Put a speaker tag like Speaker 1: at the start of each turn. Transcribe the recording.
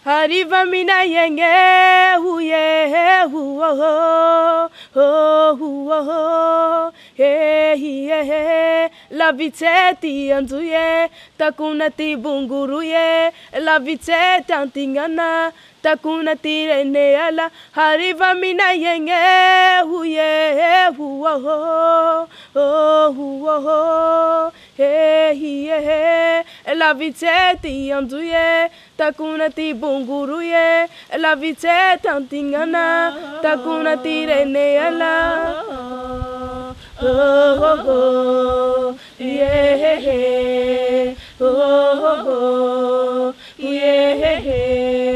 Speaker 1: arriva mina yenge huye hu he la viteti anzuye takuna ti bunguruye la viteti antingana takuna ti reneala arriva mina yenge huye hu he la viteti anzuye takuna ti bunguruye la viteti antingana takuna ti reneala yeah, yeah.